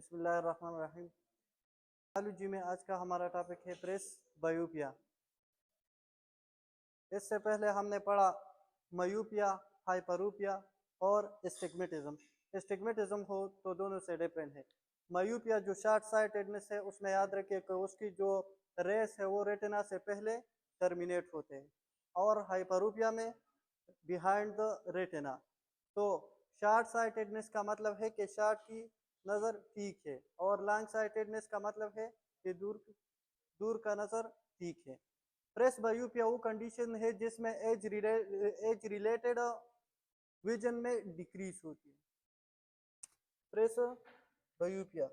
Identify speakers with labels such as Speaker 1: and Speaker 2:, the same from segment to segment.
Speaker 1: बिस्मिल्लाहिर्रहमानिर्रहीम। बायोलॉजी में आज का हमारा टॉपिक है प्रेस बायोपिया। इससे पहले हमने पढ़ा मयूपिया, हाइपरूपिया और एस्टिग्मेटिज्म। एस्टिग्मेटिज्म हो तो दोनों से डिफरेंट है। मयूपिया जो शॉर्ट साइटेडनेस है, उसमें याद रखिए कि उसकी जो रेस है वो रेटिना से पहले टर्मिनेट होते हैं, और हाइपरूपिया में बिहाइंड द रेटिना। तो शॉर्ट साइटेडनेस का मतलब है कि शॉर्ट की नज़र ठीक है, और लॉन्ग साइटेडनेस का मतलब है कि दूर दूर का नज़र ठीक है। प्रेस बायोपिया वो कंडीशन है जिसमें एज रिलेटेड विजन में डिक्रीज होती है। प्रेस बायोपिया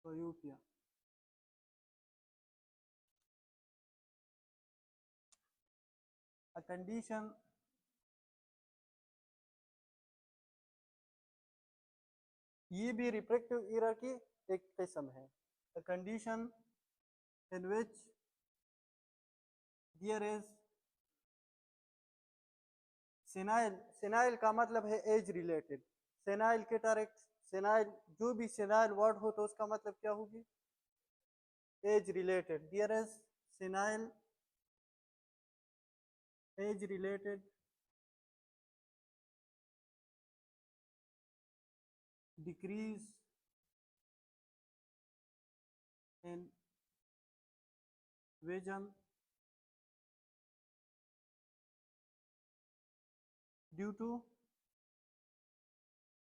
Speaker 1: बायोपिया a condition ये भी रिफ्रैक्टिव एरर की एक किस्म है। a condition in which there is senile. Senile का मतलब है age related. Senile cataract, senile जो भी सेनाइल वर्ड हो तो उसका मतलब क्या होगी? Age related. There is senile age related decrease in vision due to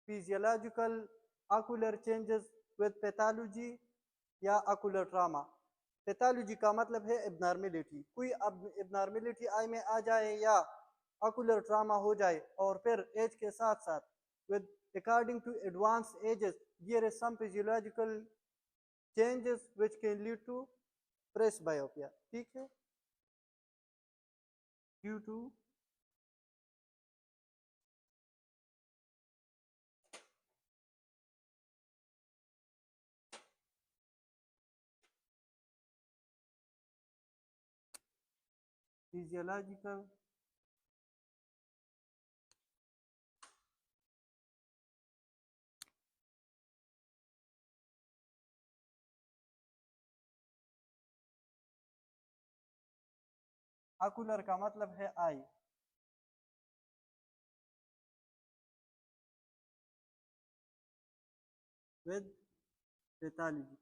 Speaker 1: physiological ocular changes with pathology या आकुलर ट्रामा। पैथोलॉजी का मतलब है एबनॉर्मेलिटी, कोई एबनॉर्मेलिटी आई में आ जाए या आकुलर ट्रामा हो जाए, और फिर एज के साथ साथ with according to advance ages there is some physiological changes which can lead to presbyopia. ठीक है, ड्यू टू फिजियोलॉजिकल आकुलर का मतलब है आई विद पैथोलॉजी।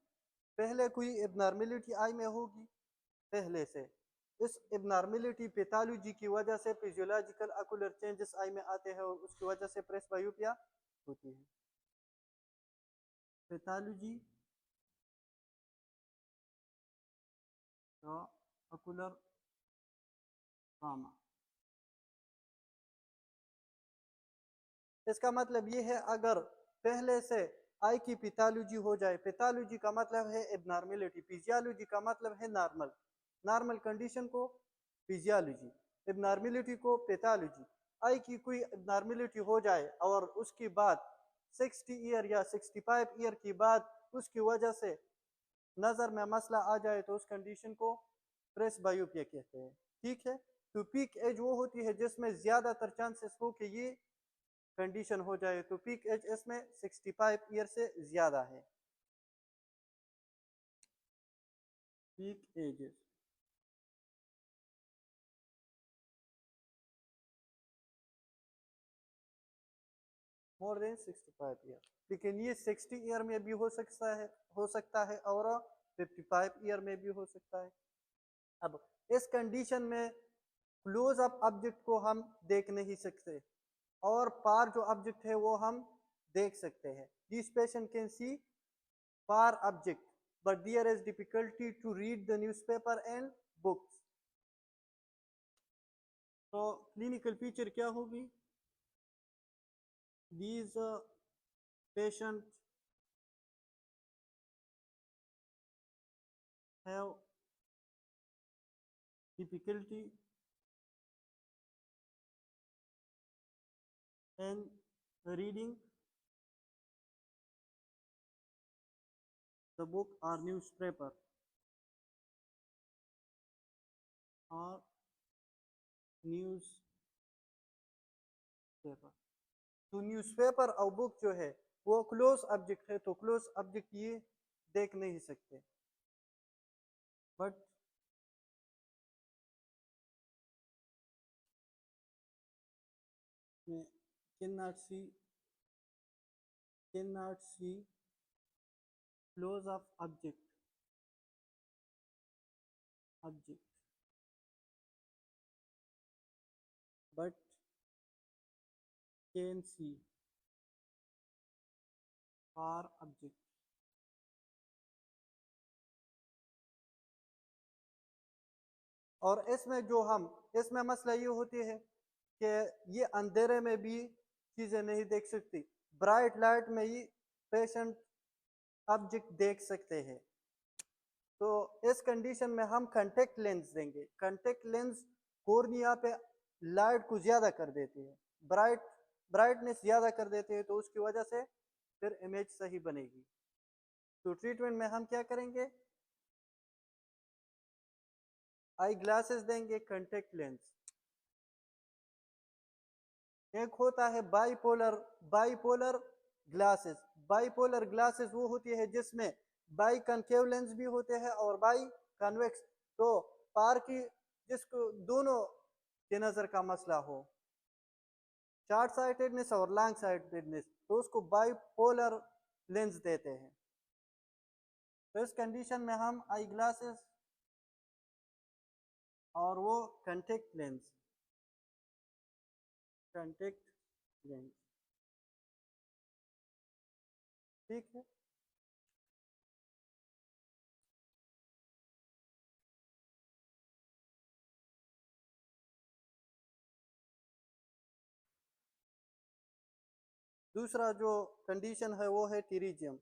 Speaker 1: पहले कोई एबनॉर्मेलिटी आई में होगी पहले से, इस एबनॉर्मेलिटी पैथोलॉजी की वजह से फिजियोलॉजिकल आकुलर चेंजेस आई में आते हैं, और उसकी वजह से प्रेस बायोपिया होती है। पैथोलॉजी या आकुलर ट्रामा। इसका मतलब ये है, अगर पहले से आई की पैथोलॉजी हो जाए, पैथोलॉजी का मतलब है एबनॉर्मेलिटी, फिजियोलॉजी का मतलब है नॉर्मल, नॉर्मल कंडीशन को फिजियोलॉजी, एबनॉर्मेलिटी को पैथोलॉजी। आई की कोई एबनॉर्मेलिटी हो जाए और उसके बाद 60 ईयर या 65 ईयर की बाद उसकी वजह से नज़र में मसला आ जाए तो उस कंडीशन को प्रेस बायोपिया कहते हैं। ठीक है, तो पीक एज वो होती है जिसमें ज़्यादातर चांसेस हो कि ये कंडीशन हो जाए, तो पीक एज इसमें 65 ईयर से ज़्यादा है। Peak ages more than 65 year, लेकिन ये 60 ईयर में भी हो सकता है और 55 ईयर में भी हो सकता है। अब इस कंडीशन में क्लोज अप ऑब्जेक्ट को हम देख नहीं सकते, और पार जो ऑब्जेक्ट है वो हम देख सकते हैं। This patient can see far object but there is difficulty to read the newspaper and books. तो क्लिनिकल फीचर क्या होगी? these patient have difficulty in reading the book or newspaper or news newspaper. तो newspaper और book जो है वो close object है, तो क्लोज ऑब्जेक्ट ये देख नहीं सकते, but cannot see close of object but can see far object। और इसमें मसला ये होती है कि ये अंधेरे में भी चीजें नहीं देख सकती, ब्राइट लाइट में ही पेशेंट ऑब्जेक्ट देख सकते हैं। तो इस कंडीशन में हम कांटेक्ट लेंस देंगे। कांटेक्ट लेंस कॉर्निया पे लाइट को ज्यादा कर देती है, ब्राइटनेस ज्यादा कर देते हैं, तो उसकी वजह से फिर इमेज सही बनेगी। तो ट्रीटमेंट में हम क्या करेंगे, आई ग्लासेस देंगे, कांटेक्ट लेंस। एक होता है बाईपोलर ग्लासेस वो होती है जिसमें बाई कनकेव लेंस भी होते हैं और बाई कन्वेक्स। तो पार की जिसको दोनों के नजर का मसला हो, शॉर्ट साइटेडनेस और लॉन्ग साइटेडनेस, तो उसको बाईपोलर लेंस देते हैं। तो इस कंडीशन में हम आई ग्लासेस और वो कांटेक्ट लेंस ठीक है। दूसरा जो कंडीशन है वो है टीरिजियम।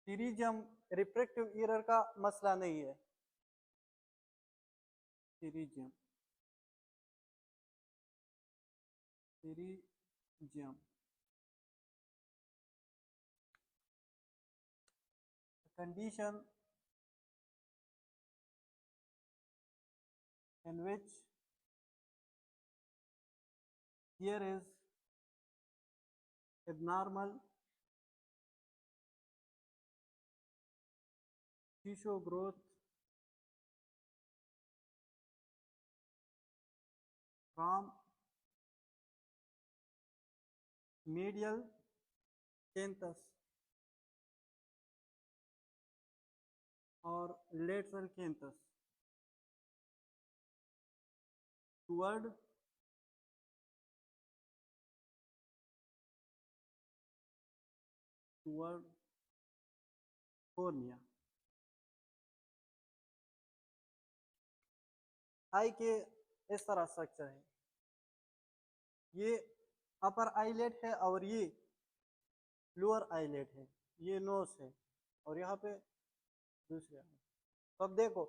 Speaker 1: टीरिजियम रिफ्रैक्टिव एरर का मसला नहीं है। टीरिजियम condition in which here is abnormal tissue growth from medial canthus or lateral canthus toward cornea। आई के इस तरह स्ट्रक्चर है, ये अपर आईलेट है और ये लोअर आईलेट है, ये नोज है और यहाँ पे दूसरे। तो अब देखो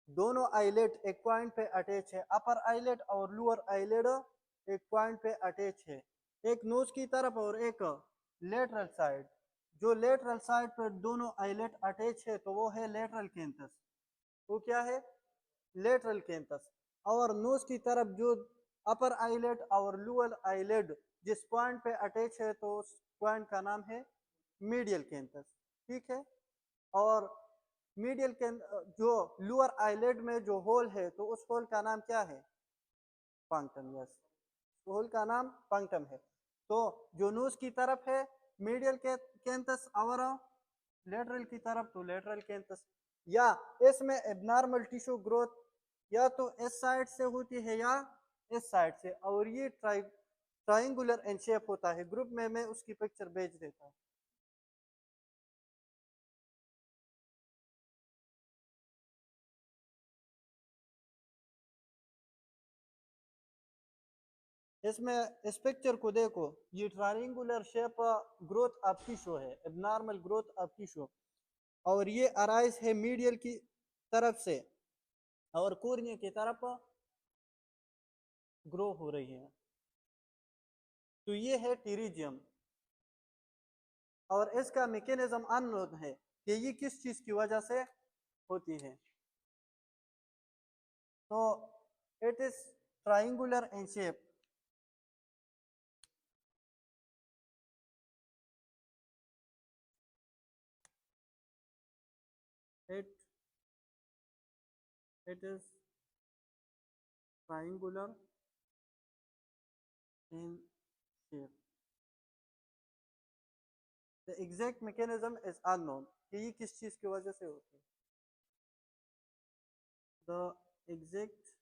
Speaker 1: दोनों आईलेट एक पॉइंट पे अटैच है, अपर आईलेट और लोअर आईलेट एक पॉइंट पे अटैच है, एक नोज की तरफ और एक लेटरल साइड। जो लेटरल साइड पर दोनों आईलेट अटैच है तो वो है लेटरल कैंथस। वो क्या है, लेटरल कैंथस। और नोज की तरफ जो अपर आईलेट और लोअर आईलेट जिस पॉइंट पे अटैच है तो उस पॉइंट का नाम है मीडियल कैंथस। ठीक है। और मीडियल के जो लोअर आईलेट में जो होल है तो उस होल का नाम क्या है, पंक्टम। यस, होल का नाम पंक्टम है। तो जो नोज की तरफ है मीडियल कैंथस और लेटरल की तरफ तो लेटरल कैंथस। या इसमें एबनॉर्मल टिश्यू ग्रोथ या तो इस साइड से होती है या इस साइड से, और ये ट्राइंगुलर इन शेप होता है। ग्रुप में मैं उसकी पिक्चर भेज देता हूँ। इसमें इस पिक्चर को देखो, ये triangular shape growth of tissue है, एबनॉर्मल ग्रोथ ऑफ टिश्यू, और ये अराइज है मीडियल की तरफ से और कोर्निया की तरफ ग्रो हो रही है। तो ये है टीरिजियम और इसका मैकेनिज्म अननोन है कि ये किस चीज की वजह से होती है। तो It is triangular in shape. It is triangular in shape. The exact mechanism is unknown कि ये किस चीज की वजह से होती है. The exact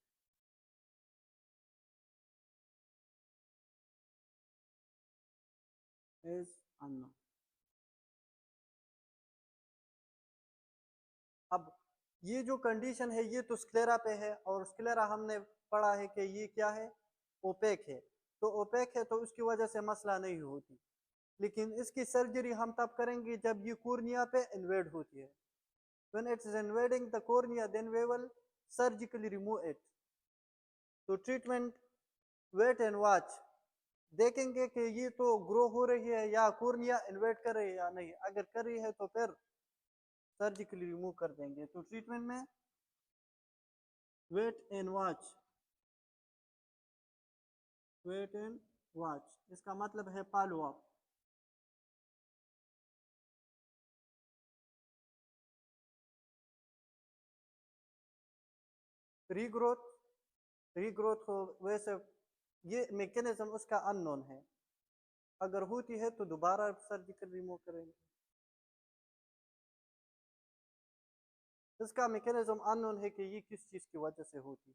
Speaker 1: is unknown. अब ये जो कंडीशन है ये तो स्क्लेरा पे है और स्क्लेरा हमने पढ़ा है कि ये क्या है, ओपेक है. तो ओपेक है तो उसकी वजह से मसला नहीं होती, लेकिन इसकी सर्जरी हम तब करेंगे जब ये कॉर्निया पे इन्वेड होती है. When it is invading the cornea, then we will surgically remove it. तो ट्रीटमेंट वेट एंड वॉच, देखेंगे कि ये तो ग्रो हो रही है या कॉर्निया इन्वेड कर रही है या नहीं. अगर कर रही है तो फिर सर्जिकली रिमूव कर देंगे. तो ट्रीटमेंट में wait and watch, wait and watch इसका मतलब है फॉलो अप. रीग्रोथ, रीग्रोथ हो वैसे ये मैकेनिज्म उसका अननोन है. अगर होती है तो दोबारा सर्जिकल रिमूव करेंगे. इसका मैकेनिज्म अननोन है कि ये किस चीज की वजह से होती.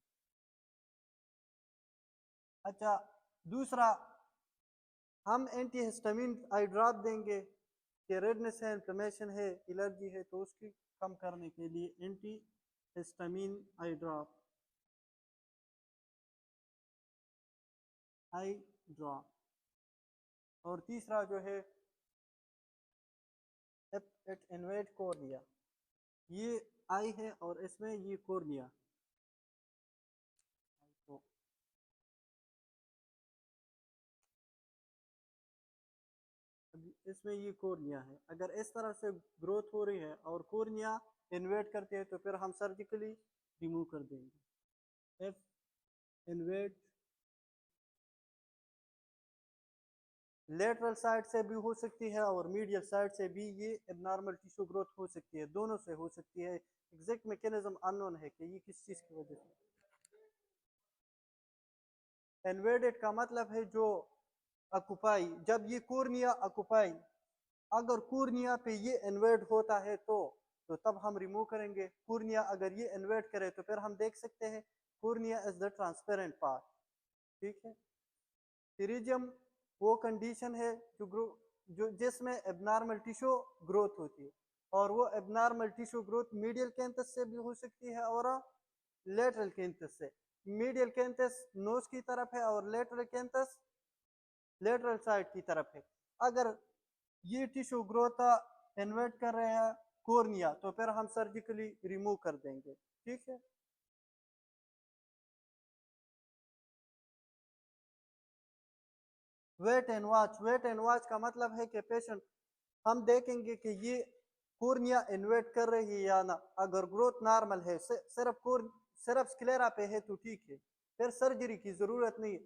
Speaker 1: अच्छा, दूसरा हम एंटीहिस्टामिन आई ड्रॉप देंगे कि रेडनेस है, इन्फ्लेमेशन है, एलर्जी है, तो उसकी कम करने के लिए एंटीहिस्टामिन आई ड्रॉप, आई ड्रॉप. और तीसरा जो है इट इन्वेड कॉर्निया, ये आई है और इसमें ये कॉर्निया. तो इसमें ये कॉर्निया है. अगर इस तरह से ग्रोथ हो रही है और कॉर्निया इन्वेड करती है तो फिर हम सर्जिकली रिमूव कर देंगे. इफ इन्वेड लेटरल साइड से भी हो सकती है और मीडियल साइड से भी ये एबनॉर्मल टिश्यू ग्रोथ हो सकती है, दोनों से हो सकती है. एग्जैक्ट मैकेनिज्म अननोन है कि ये किस चीज की वजह से. इन्वेडेड का मतलब है जो अकुपाई, जब ये कॉर्निया अकुपाई, अगर कॉर्निया पे ये इन्वेड होता है तो तब हम रिमूव करेंगे. कॉर्निया अगर ये इन्वेड करे तो फिर हम देख सकते हैं cornea is the transparent part. ठीक है. इरिडियम वो कंडीशन है जो जिसमें एबनॉर्मल टिश्यू ग्रोथ होती है, और वो abnormal tissue growth medial canthus से भी हो सकती है और लेटरल कैंथस से. मीडियल कैंथस नोज की तरफ है और लेटरल कैंथस लेटरल साइड की तरफ है. अगर ये टिश्यू ग्रोथ इन्वेट कर रहे हैं कॉर्निया तो फिर हम सर्जिकली रिमूव कर देंगे. ठीक है. Wait and watch, wait and watch का मतलब है कि पेशेंट हम देखेंगे कि ये कॉर्निया इन्वेट कर रही है या ना. अगर ग्रोथ नॉर्मल है, सिर्फ स्क्लेरा पे है तो ठीक है, फिर सर्जरी की जरूरत नहीं.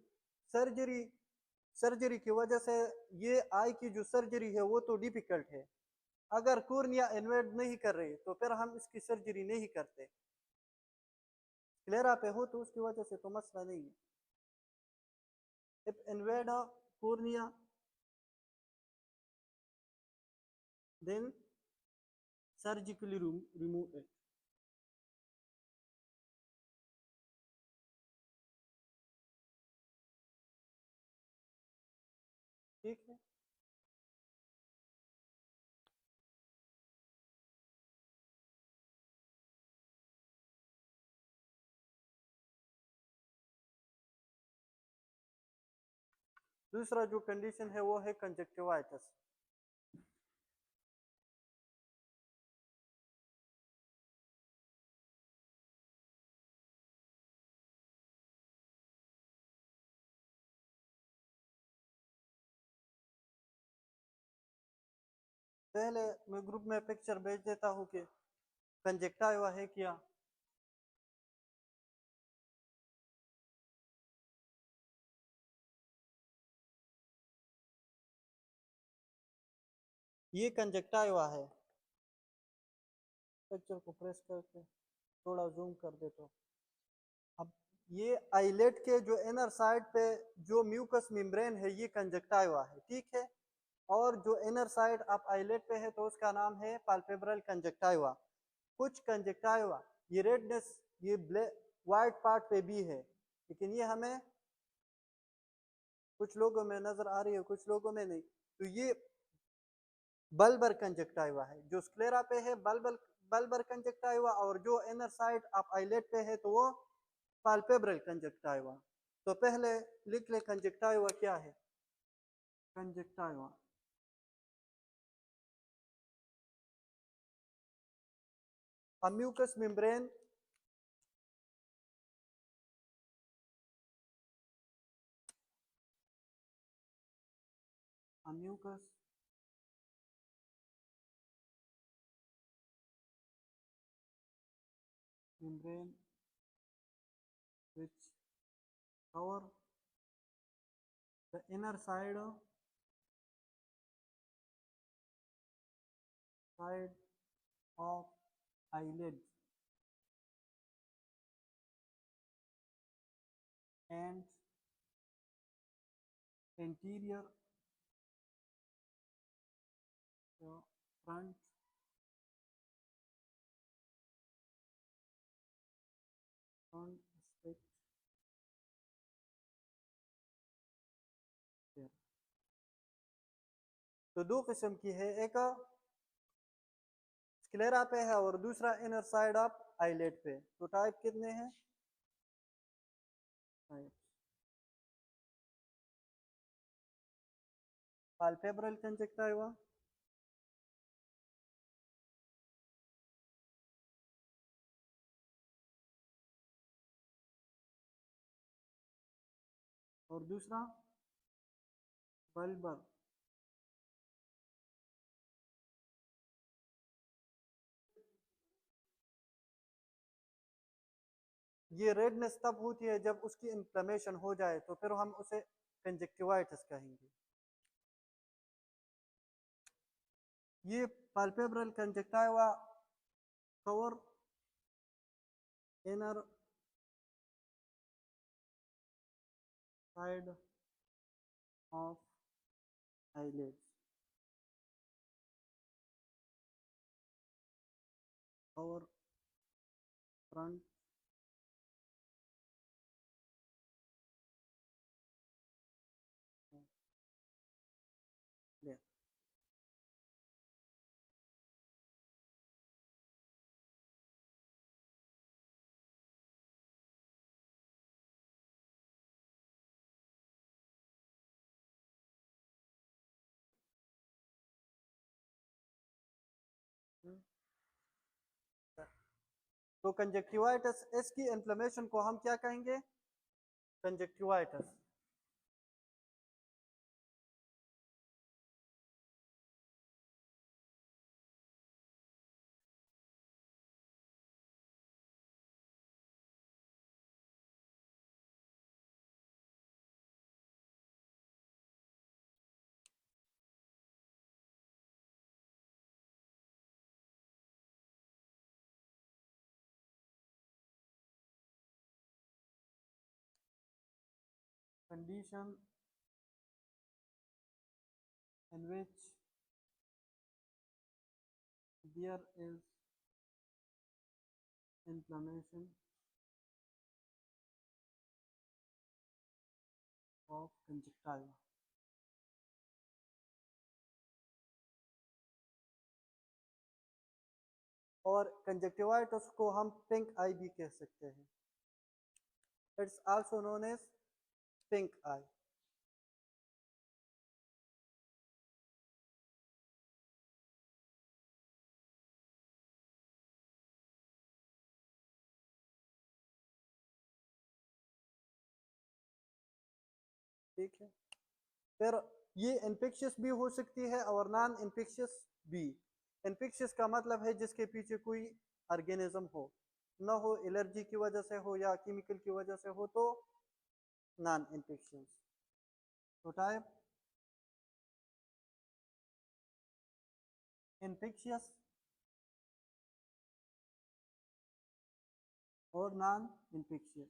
Speaker 1: सर्जरी सर्जरी की वजह से ये आई की जो सर्जरी है वो तो डिफिकल्ट है. अगर कॉर्निया इन्वेट नहीं कर रही तो फिर हम इसकी सर्जरी नहीं करते. स्क्लेरा पे हो तो उसकी वजह से तो मसला नहीं है. If invade cornea then surgically remove it. ठीक है. दूसरा जो कंडीशन है वो है कंजक्टिवाइटिस. पहले मैं ग्रुप में पिक्चर भेज देता हूँ कि कंजक्टिवा है क्या. ये कंजक्टाइवा है। पिक्चर को प्रेस करके थोड़ा जूम कर दे तो अब ये आइलेट के जो इनर साइड पे जो म्यूकस मेम्ब्रेन है ये कंजक्टाइवा है, ठीक है। और जो इनर साइड आप आइलेट पे है तो उसका नाम है पाल्पेब्रल कंजक्टाइवा। कुछ कंजक्टाइवा ये रेडनेस ये वाइट पार्ट पे भी है, लेकिन ये हमें कुछ लोगों में नजर आ रही है, कुछ लोगों में नहीं। तो ये बल्बर कंजक्टाइवा है, जो स्क्लेरा पे है बल्बर कंजक्टाइवा, और जो इनर साइड आप आइलेट पे है तो वो पाल्पेब्रल कंजक्टाइवा। तो पहले लिख ले कंजक्टाइवा क्या है। Conjunctiva a mucous membrane a mucous membrane which cover the inner side of eyelids and anterior front aspect here। तो दो किस्म की है, एक स्क्लेरा पे है और दूसरा इनर साइड ऑफ आईलेट पे। तो टाइप कितने हैं? पाल्पेब्रल कंजक्टिवा, और दूसरा बल्बर। ये रेडनेस तब होती है जब उसकी इन्फ्लेमेशन हो जाए, तो फिर हम उसे कंजक्टिवाइटिस कहेंगे। ये palpebral conjunctiva cover inner side of eyelids, और फ्रंट लेफ्ट। तो कंजक्टिवाइटिस इसकी इन्फ्लेमेशन को हम क्या कहेंगे? Conjunctivitis. condition in which there is inflammation of conjunctiva। और कंजक्टिवाइटिस को हम पिंक आई भी कह सकते हैं। It's also known as pink eye. ठीक है, फिर ये इन्फेक्शियस भी हो सकती है और नॉन इन्फेक्शियस भी। इन्फेक्शियस का मतलब है जिसके पीछे कोई ऑर्गेनिज्म हो, न हो एलर्जी की वजह से हो या केमिकल की वजह से हो, तो नॉन इन्फेक्शियस। तो टाइप इन्फेक्शियस और नॉन इन्फेक्शियस।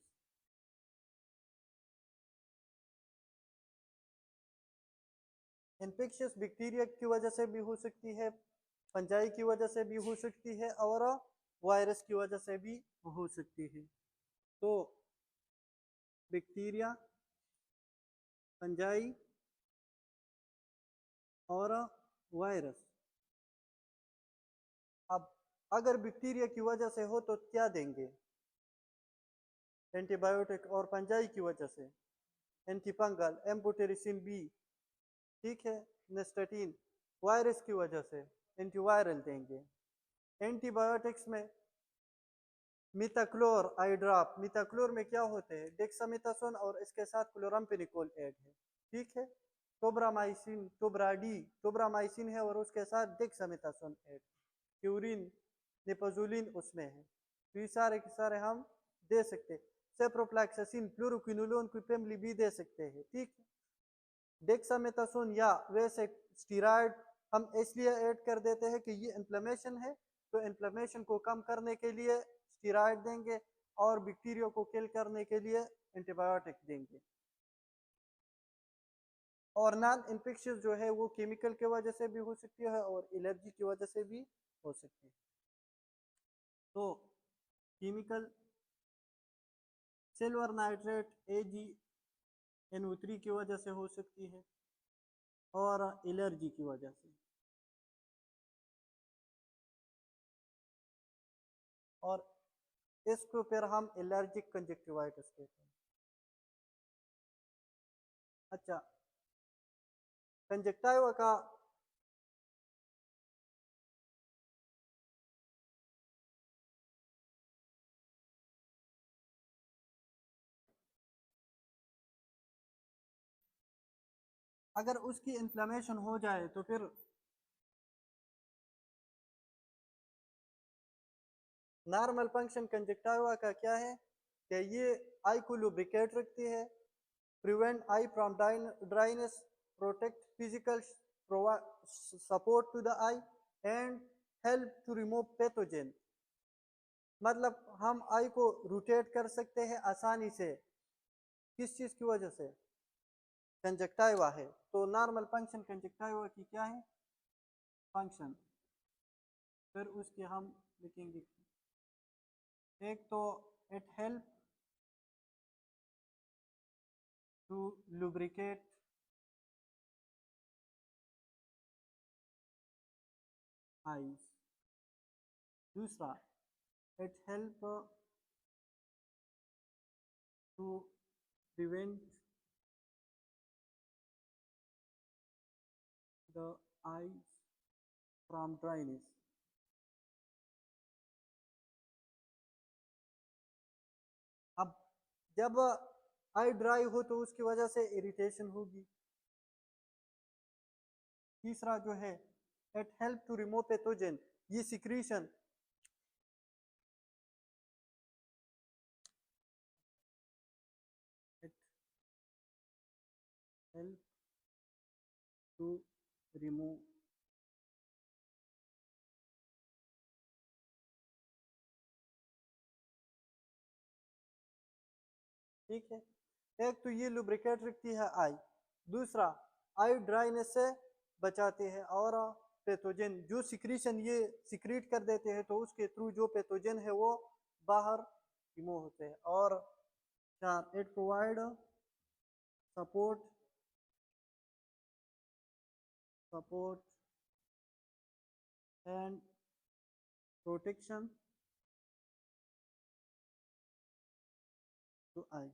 Speaker 1: इन्फेक्शियस बैक्टीरिया की वजह से भी हो सकती है, फंजाई की वजह से भी हो सकती है और वायरस की वजह से भी हो सकती है। तो बैक्टीरिया, फंजाई और वायरस। अब अगर बैक्टीरिया की वजह से हो तो क्या देंगे? एंटीबायोटिक। और फंजाई की वजह से एंटीफंगल, एम्बुटेरिसिन बी, ठीक है, नेस्टेटिन। वायरस की वजह से एंटीवायरल देंगे। एंटीबायोटिक्स में मिथाक्लोर आई ड्रॉप। मिथाक्लोर में क्या होते हैं? डेक्सामेथासोन और इसके साथ क्लोरामफेनिकोल ऐड है, ठीक है। टोब्रामाइसिन, टोब्रामाइसिन है और उसके साथ डेक्सामेथासोन ऐड, क्यूरिन, नेपोजुलिन उसमें है। तो ये सारे के सारे हम दे सकते हैं। सेप्रोफ्लैक्सासिन, फ्लोरोक्विनोलोन की फैमिली भी दे सकते हैं, ठीक है। डेक्सामेथासोन या वैसे स्टीरॉयड हम इसलिए ऐड कर देते हैं कि ये इन्फ्लेमेशन है, तो इन्फ्लेमेशन को कम करने के लिए स्टीरॉयड देंगे और बैक्टीरिया को किल करने के लिए एंटीबायोटिक देंगे। और नॉन इन्फेक्शियस जो है वो केमिकल की वजह से भी हो सकती है और एलर्जी की वजह से भी हो सकती है। तो केमिकल सिल्वर नाइट्रेट AgNO3 की वजह से हो सकती है और एलर्जी की वजह से। और इसको फिर हम एलर्जिक कंजक्टिवाइटिस कहते हैं। अच्छा, कंजक्टिवा का अगर उसकी इन्फ्लेमेशन हो जाए तो फिर नॉर्मल फंक्शन कंजक्टिवा का क्या है कि ये आई को लुब्रिकेट रखती है, prevent eye from dryness, protect physical support to the eye and help to remove pathogen. मतलब हम आई को रोटेट कर सकते हैं आसानी से, किस चीज की वजह से? कंजक्टिवा है। तो नॉर्मल फंक्शन कंजक्टिवा की क्या है? फंक्शन। फिर उसके हम लिखेंगे, एक तो it help to lubricate eyes, दूसरा it help to prevent the eyes from dryness. अब जब आई ड्राई हो तो उसकी वजह से इरिटेशन होगी। तीसरा जो है it help to remove pathogen, ये secretion it help to remove ठीक है। एक तो ये लुब्रिकेट रखती है आई, दूसरा आई ड्राइनेस से बचाते हैं और पैथोजन जो सिक्रीशन ये सिक्रीट कर देते हैं तो उसके थ्रू जो पैथोजन है वो बाहर रिमूव होते हैं। और चार it provide support support and protection to eye.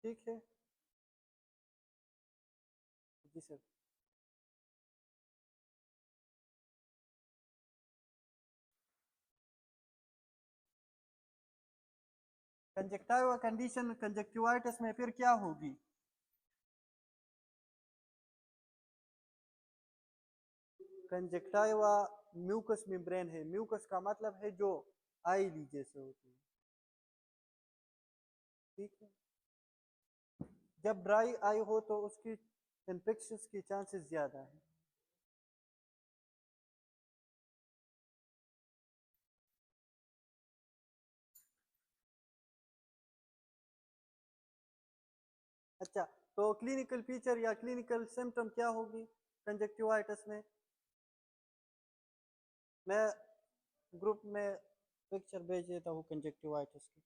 Speaker 1: ठीक है जी सर। कंजक्टिवा कंडीशन कंजक्टिवाइटिस में फिर क्या होगी? कंजक्टिवा म्यूकस मेम्ब्रेन है, म्यूकस का मतलब है जो आई ली जैसे होती है, ठीक है। जब ड्राई आई हो तो उसकी इन्फेक्शन की चांसेस ज़्यादा है। अच्छा, तो क्लिनिकल फीचर या क्लिनिकल सिम्टम क्या होगी कंजक्टिवाइटिस में? मैं ग्रुप में पिक्चर भेज देता हूँ कंजक्टिवाइटिस की।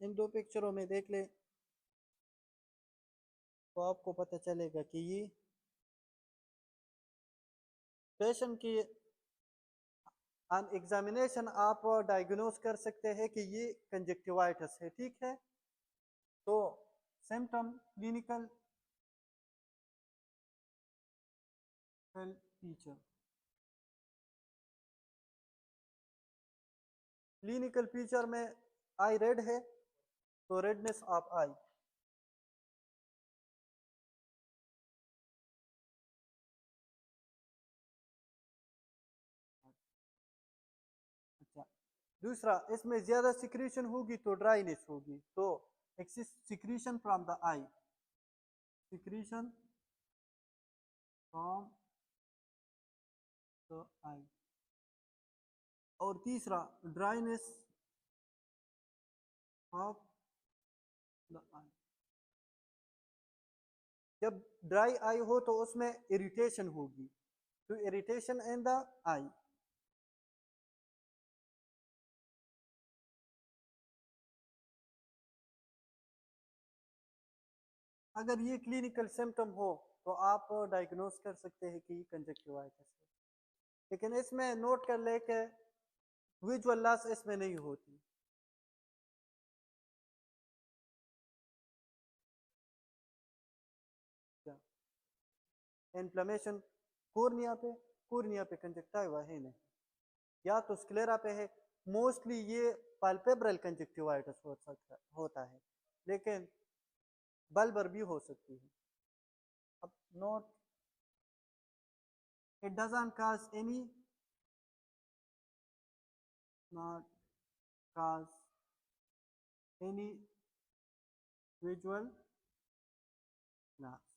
Speaker 1: इन दो पिक्चरों में देख ले तो आपको पता चलेगा कि ये पेशेंट की ऑन एग्जामिनेशन आप डायग्नोज कर सकते हैं कि ये कंजक्टिवाइटिस है, ठीक है। तो symptom clinical feature, clinical feature में आई रेड है तो रेडनेस ऑफ आई, अच्छा। दूसरा, इसमें ज्यादा सिक्रीशन होगी तो ड्राइनेस होगी, तो excess secretion from the eye, secretion from the eye. और तीसरा, ड्राइनेस ऑफ द आई। जब ड्राई आई हो तो उसमें इरिटेशन होगी, तो इरिटेशन इन द आई। अगर ये क्लिनिकल सिम्टम हो तो आप डायग्नोज कर सकते हैं कि कंजक्टिवाइटिस है। लेकिन इसमें नोट कर ले के विजुअल लॉस इसमें नहीं होती। क्या इन्फ्लेमेशन कोर्निया पे कंजक्टिवा है नहीं, या तो स्क्लेरा पे है। मोस्टली ये पाल्पेब्रल कंजक्टिवाइटिस होता है, लेकिन बल्बर भी हो सकती है। अब note, it doesn't cause any, not cause any visual loss.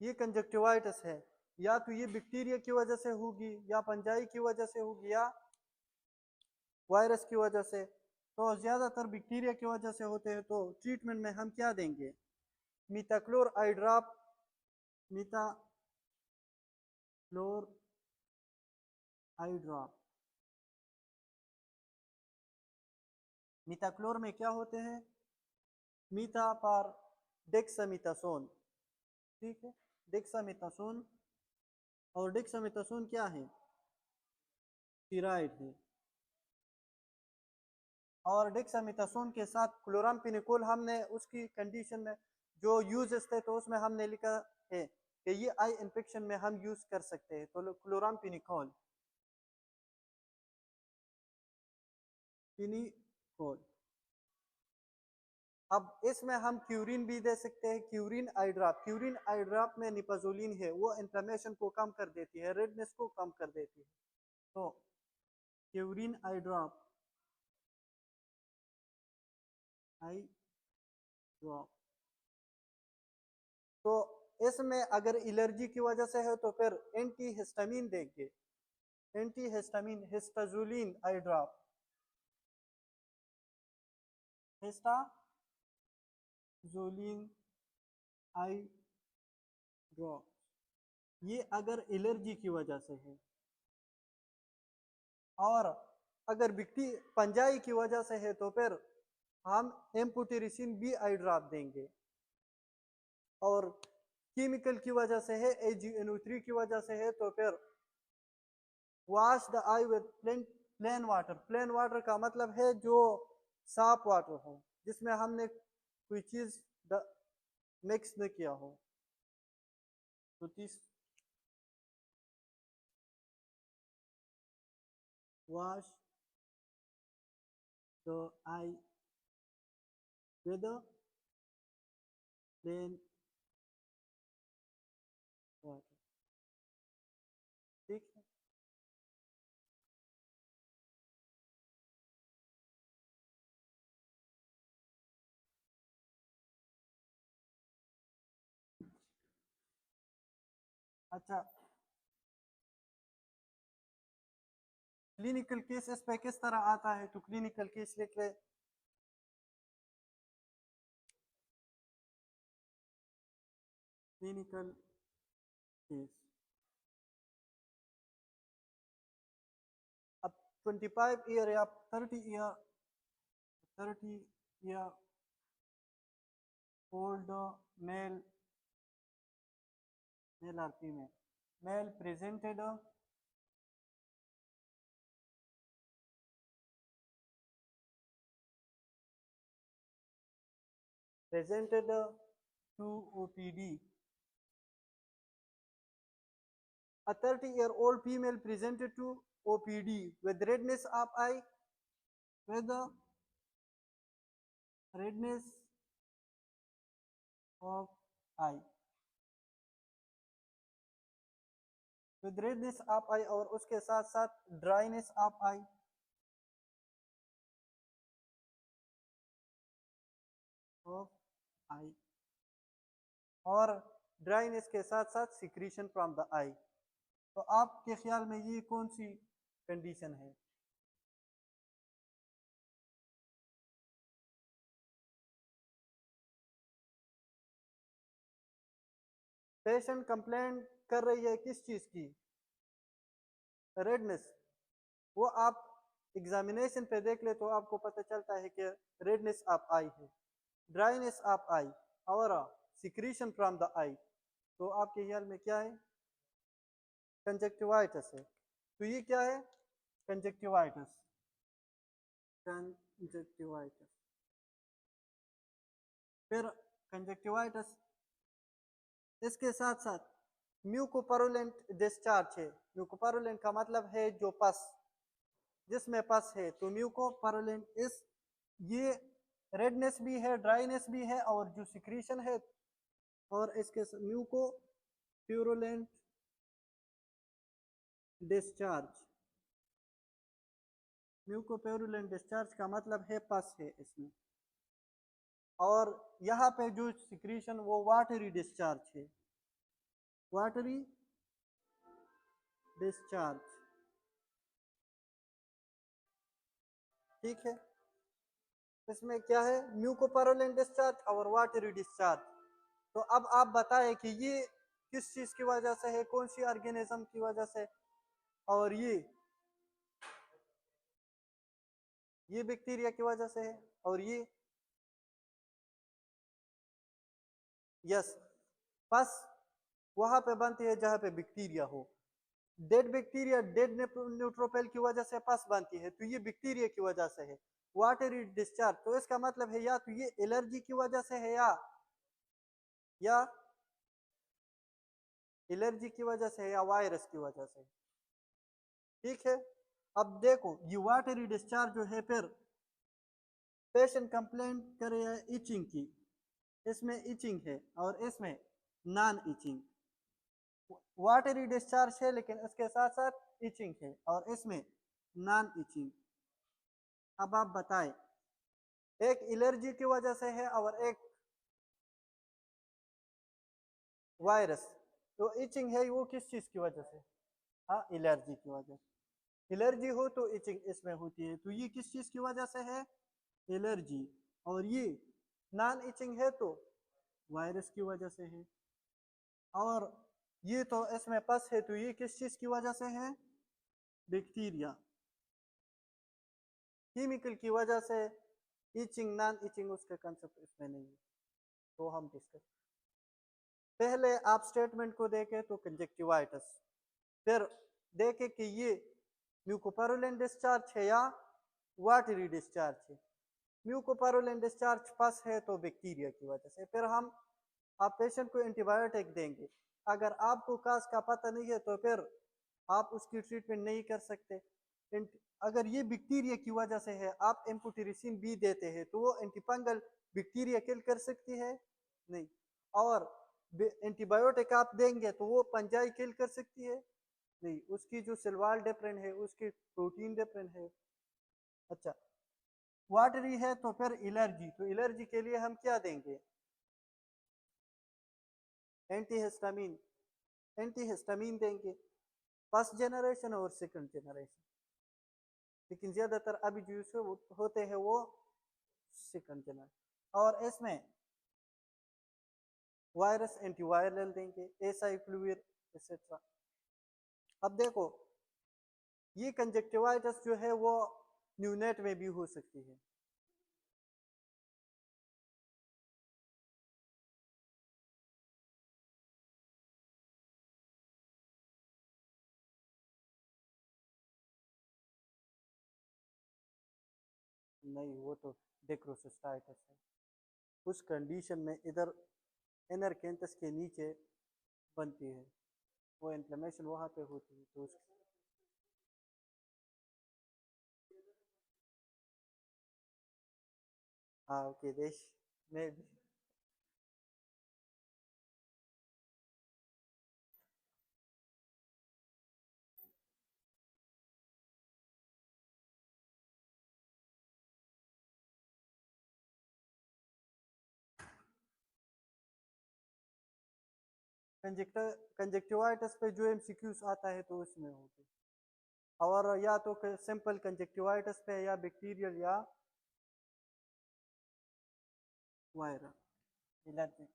Speaker 1: ये कंजक्टिवाइटिस है, या तो ये बैक्टीरिया की वजह से होगी, या पंजाई की वजह से होगी, या वायरस की वजह से। तो ज़्यादातर बैक्टीरिया की वजह से होते हैं। तो ट्रीटमेंट में हम क्या देंगे? मीथाक्लोर आई ड्रॉप, मीथाक्लोर आई ड्रॉप। मीथाक्लोर में क्या होते हैं? मीथा पर डेक्सामीथासोन, ठीक है, डेक्सामीथासोन। और डेक्सामीथासोन क्या है? स्टीरॉयड है। और डेक्सामीथासोन के साथ क्लोरामफेनिकोल हमने उसकी कंडीशन में जो यूजेस थे तो उसमें हमने लिखा है कि ये आई इन्फेक्शन में हम यूज कर सकते हैं, तो क्लोरामफेनिकोल, फिनिकोल। अब इसमें हम क्यूरिन भी दे सकते हैं, क्यूरिन आई ड्रॉप। क्यूरिन आई ड्रॉप में निपाजोलिन है, वो इन्फ्लेमेशन को कम कर देती है, रेडनेस को कम कर देती है। तो क्यूरिन आई ड्रॉप, आई ड्रॉप। तो इसमें अगर एलर्जी की वजह से है तो फिर एंटी हिस्टामिन देंगे, एंटी हिस्टामिन, हिस्टाजुलिन आई ड्रॉप, हिस्टाजुलिन आई ड्रॉप। ये अगर एलर्जी की वजह से है। और अगर बिक्टी पंजाई की वजह से है तो फिर हम एम्पुटेरिसिन बी आई ड्रॉप देंगे। और केमिकल की वजह से है, AgNO3 की वजह से है तो फिर wash the I with plain water. Plain water का मतलब है जो साफ वाटर हो, जिसमें हमने कोई चीज मिक्स न किया हो। तो wash the I with a plain water, ठीक है। अच्छा, क्लिनिकल केस इस पे किस तरह आता है, तो क्लिनिकल केस लिख ले। Clinical case. अब 25 ईयर या 30 year, 30 year old male, male और female, male presented to OPD. A 30-year-old female presented to OPD with redness of eye, with the redness of eye, with redness of eye और उसके साथ साथ dryness of eye, of eye, और dryness के साथ साथ secretion from the आई। तो आपके ख्याल में ये कौन सी कंडीशन है? पेशेंट कंप्लेंट कर रही है किस चीज की? रेडनेस। वो आप एग्जामिनेशन पे देख ले तो आपको पता चलता है कि रेडनेस ऑफ आई है, ड्राइनेस ऑफ आई और सिक्रीशन फ्रॉम द आई। तो आपके ख्याल में क्या है? कंजक्टिवाइटिस है। तो ये क्या है? Conjunctivitis, conjunctivitis. फिर कंजक्टिवाइटिस, इसके साथ साथ म्यूकोपैरुलेंट डिस्चार्ज है। म्यूकोपैरुलेंट का मतलब है जो पस, जिसमें पस है, तो म्यूकोपैरुलेंट इस, ये रेडनेस भी है, ड्राइनेस भी है और जो सिक्रीशन है, और इसके म्यूकोपैरुलेंट डिस्चार्ज, म्यूकोपैरुलेंट डिस्चार्ज का मतलब है पस है इसमें, और यहाँ पे जो सिक्रीशन वो वाटरी डिस्चार्ज है, वाटरी डिस्चार्ज। ठीक है, इसमें क्या है? म्यूकोपैरुलेंट डिस्चार्ज और वाटरी डिस्चार्ज। तो अब आप बताएं कि ये किस चीज की वजह से है, कौन सी ऑर्गेनिज्म की वजह से, और ये बैक्टीरिया की वजह से है, और ये यस, पस वहां पे बनती है जहां पे बैक्टीरिया हो। डेड बैक्टीरिया, डेड न्यूट्रोफिल की वजह से पस बनती है, तो ये बैक्टीरिया की वजह से है। वाटरी डिस्चार्ज, तो इसका मतलब है या तो ये एलर्जी की वजह से है, या एलर्जी की वजह से है, या वायरस की वजह से। ठीक है, अब देखो ये वाटरी डिस्चार्ज जो है, फिर पेशेंट कंप्लेंट करे है इचिंग की, इसमें इचिंग है और इसमें नॉन इचिंग। वाटरी डिस्चार्ज है लेकिन इसके साथ साथ इचिंग है, और इसमें नॉन इचिंग। अब आप बताएं, एक एलर्जी की वजह से है और एक वायरस, तो इचिंग है वो किस चीज की वजह से? हाँ, एलर्जी की वजह से। एलर्जी हो तो इचिंग इसमें होती है, तो ये किस चीज की वजह से है? एलर्जी। और ये नॉन इचिंग है तो वायरस की वजह से है। और ये तो इसमें पस है, तो ये किस चीज की वजह से है? बैक्टीरिया। केमिकल की वजह से इचिंग नॉन इचिंग उसका कंसेप्ट इसमें नहीं है, तो हम डिस्कस। पहले आप स्टेटमेंट को देखें तो कंजक्टिवाइटिस, फिर देखें कि ये म्यूकोपैरुलेंट डिस्चार्ज है या वाटरी डिस्चार्ज है। म्यूकोपैरुलेंट डिस्चार्ज पस है तो बैक्टीरिया की वजह से। फिर हम आप पेशेंट को एंटीबायोटिक देंगे। अगर आपको काज का पता नहीं है तो फिर आप उसकी ट्रीटमेंट नहीं कर सकते। अगर ये बैक्टीरिया की वजह से है, आप एम्फोटेरिसिन बी देते हैं तो वो एंटीफंगल बैक्टीरिया किल कर सकती है? नहीं। और एंटीबायोटिक आप देंगे तो वो पंजाई किल कर सकती है? नहीं, उसकी जो सिल्वाल डिफरेंट है, उसकी प्रोटीन डिफरेंट है। अच्छा, वाटरी है तो फिर एलर्जी, तो एलर्जी के लिए हम क्या देंगे? एंटीहिस्टामिन। एंटीहिस्टामिन देंगे, फर्स्ट जनरेशन और सेकंड जनरेशन, लेकिन ज़्यादातर अभी जो यूज होते हैं वो सेकंड जनरेशन। और इसमें वायरस एंटीवायरल देंगे, एसाइक्लोविर एक्सेट्रा। अब देखो ये कंजक्टिवाइटिस जो है वो न्यूनेट में भी हो सकती है। नहीं, वो तो डेक्रोसिस्टाइटिस है। उस कंडीशन में इधर इनर कैंथस के नीचे बनती है, वो इन्फ्लेमेशन वहाँ पे होती है, तो उस हाँ ओके देश में भी कंजक्टिवाइटिस पे जो एमसीक्यूज आता है तो उसमें होगी, और या तो सिंपल कंजक्टिवाइटिस पे या बैक्टीरियल या वायरल एलर्जी।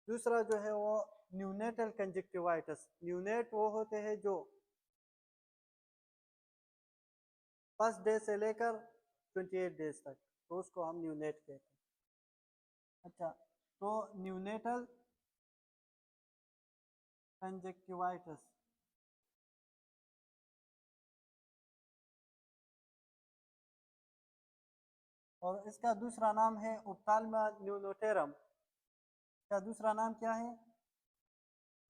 Speaker 1: दूसरा जो है वो न्यूनेटल कंजक्टिवाइटिस। न्यूनेट वो होते हैं जो फर्स्ट डे से लेकर 28 डेज तक, तो उसको हम न्यूनेट कहते हैं। अच्छा, तो न्यूनेटल कंजक्टिवाइटिस और इसका दूसरा नाम है ऑप्थाल्मा न्यूनोटेरम। इसका दूसरा नाम क्या है?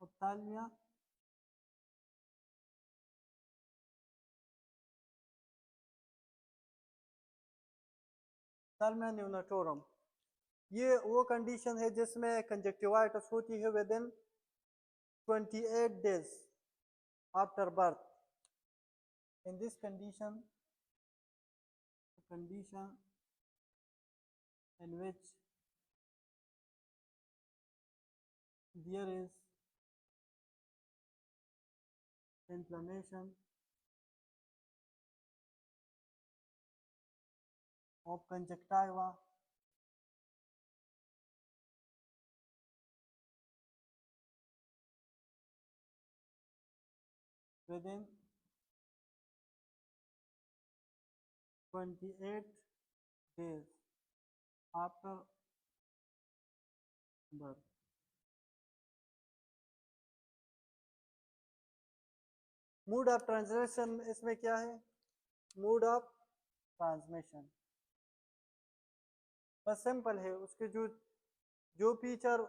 Speaker 1: ऑप्थाल्मिया ऑप्थाल्मिया न्यूनोटोरम। ये वो कंडीशन है जिसमें कंजक्टिवाइटिस होती है with in 28 days after birth. In this condition in which there is inflammation of conjunctiva within 28 days after birth। Mode of transmission इसमें क्या है? मोड ऑफ ट्रांसमिशन बस सिंपल है, उसके जो जो फीचर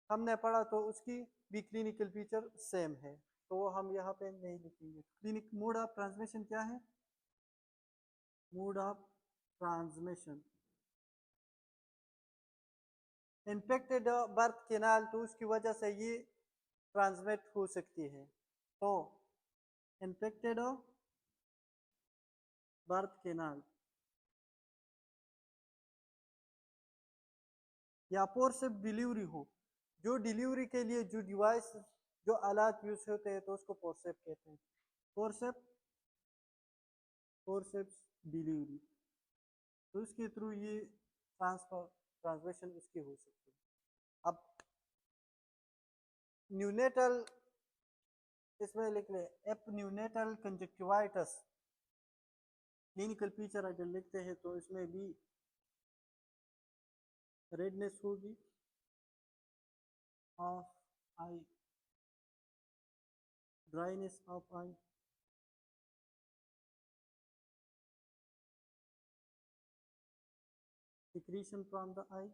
Speaker 1: हमने पढ़ा तो उसकी भी क्लिनिकल फीचर सेम है, तो वो हम यहाँ पे नहीं लिखेंगे। क्लिनिक मोड ऑफ ट्रांसमिशन क्या है? Mode of transmission infected birth canal, तो उसकी वजह से ये ट्रांसमिट हो सकती है। तो इन्फेक्टेड बर्थ केनाल या फोर्सेप डिलीवरी हो, जो डिलीवरी के लिए जो डिवाइस जो आलात यूज होते हैं तो उसको फोर्सेप कहते हैं। फोर्सेप फोर्सेप्स डिलीवरी, तो उसके थ्रू ये ट्रांसमिशन उसकी हो सकती है। अब न्यूनेटल इसमें लिख ले, app neonatal conjunctivitis clinical feature अगर लिखते हैं तो इसमें भी रेडनेस होगी of I, dryness of I, secretion from the eye,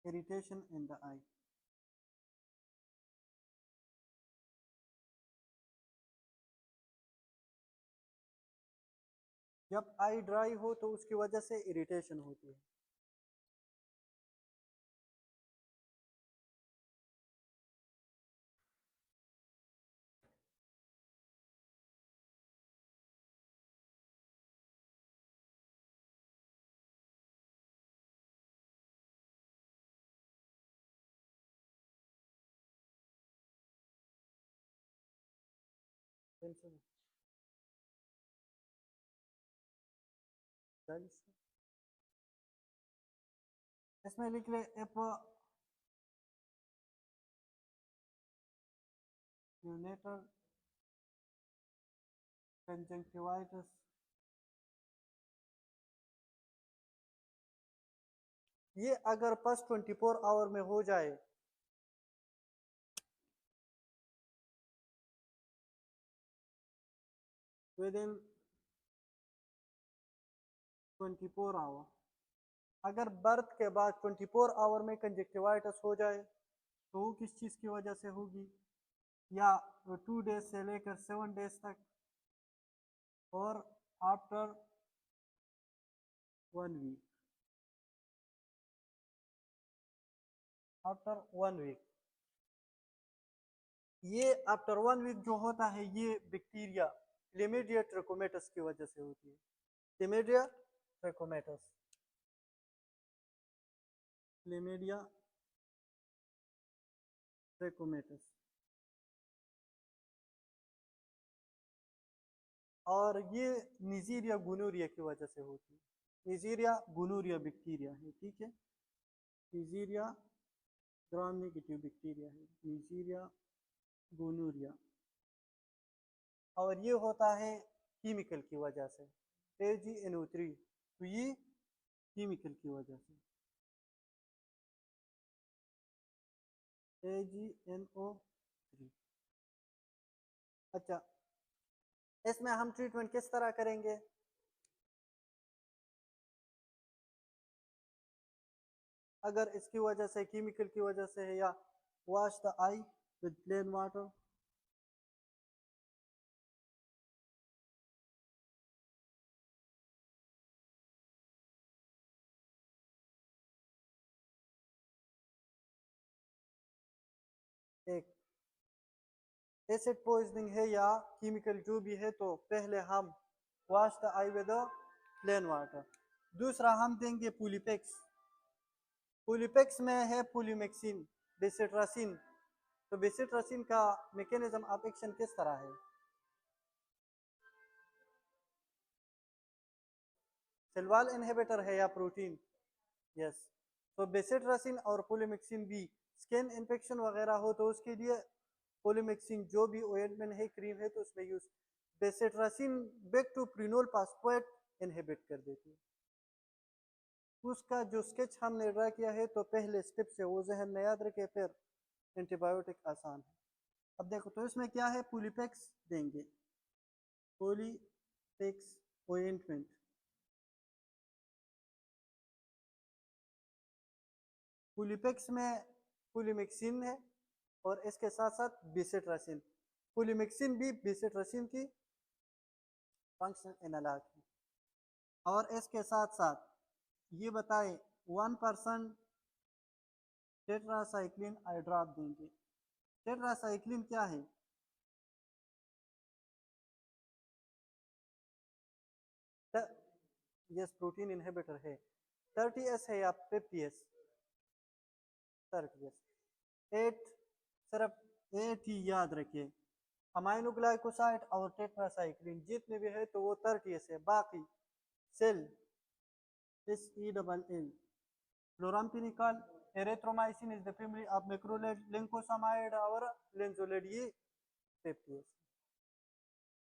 Speaker 1: irritation in the eye। जब आई ड्राई हो तो उसकी वजह से इरिटेशन होती है। इसमें लिख ले यूनेटर कंजंक्टिवाइटिस ये अगर फर्स्ट 24 आवर में हो जाए विद इन 24 आवर, अगर बर्थ के बाद 24 आवर में कंजक्टिवाइटिस हो जाए तो वो किस चीज़ की वजह से होगी, या 2 डेज से लेकर 7 डेज तक, और आफ्टर 1 वीक, आफ्टर 1 वीक। ये आफ्टर 1 वीक जो होता है ये बैक्टीरिया क्लेमिडिया ट्रैकोमैटस की वजह से होती है। क्लेमिडिया ट्रैकोमैटस, क्लेमिडिया ट्रैकोमैटस, और ये नीजीरिया गुनोरिया की वजह से होती है। नीजीरिया गुनोरिया बैक्टीरिया है, ठीक है, नीजीरिया ग्राम नेगेटिव बैक्टीरिया है, नीजीरिया गोनोरिया, और ये होता है केमिकल की वजह से, AgNO3, तो ये केमिकल की वजह से AgNO3। अच्छा, इसमें हम ट्रीटमेंट किस तरह करेंगे? अगर इसकी वजह से केमिकल की वजह से है, या wash the I with plain water, एक एसिड पॉइजनिंग है या केमिकल जो भी है तो पहले हम wash the I with plain water. दूसरा हम देंगे पुलिपेक्स, पुलिपेक्स में है पुलिमेक्सिन, बेसिट्रासिन, तो बेसिट्रासिन का मैकेनिज्म ऑफ एक्शन किस तरह है? सेलवाल इनहिबिटर है या प्रोटीन? यस, तो बेसिट्रासिन और पुलिमेक्सिन भी स्किन इन्फेक्शन वगैरह हो तो उसके लिए पुलिमेक्सिन जो भी ऑइंटमेंट है, क्रीम है, तो उसमें use, bacitracin bactoprenol pyrophosphate inhibit कर देती है। उसका जो स्केच हमने ड्रा किया है तो पहले स्टेप से वो जहन में याद रखे, फिर एंटीबायोटिक आसान है। अब देखो तो इसमें क्या है, पुलिपेक्स देंगे, पुलिपेक्स ऑइंटमेंट, पुलिपेक्स में पुलिमेक्सिन है और इसके साथ साथ बेसिट्रासिन, पुलिमेक्सिन भी बेसिट्रासिन की फंक्शन एनालॉग है, और इसके साथ साथ ये बताएं 1% टेट्रासाइक्लिन आई ड्रॉप देंगे। टेट्रासाइक्लिन क्या है? यस, प्रोटीन इनहिबिटर है। 30S है या 50S? 30S। 8, सिर्फ 8 ही याद रखिए, अमाइनो ग्लाइकोसाइड और टेट्रासाइक्लिन जितने भी है तो वो 30S है, बाकी sell SELL, chloramphenicol, erythromycin is the primary of macrolide, lincosamide और लेंजोलेड, ये 50S।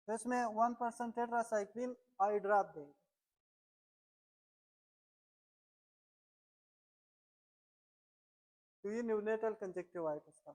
Speaker 1: तो इसमें 1% टेट्रासाइक्लिन आई ड्रॉप देंगे। तो ये न्यूनेटल कंजक्टिवाइटिस था।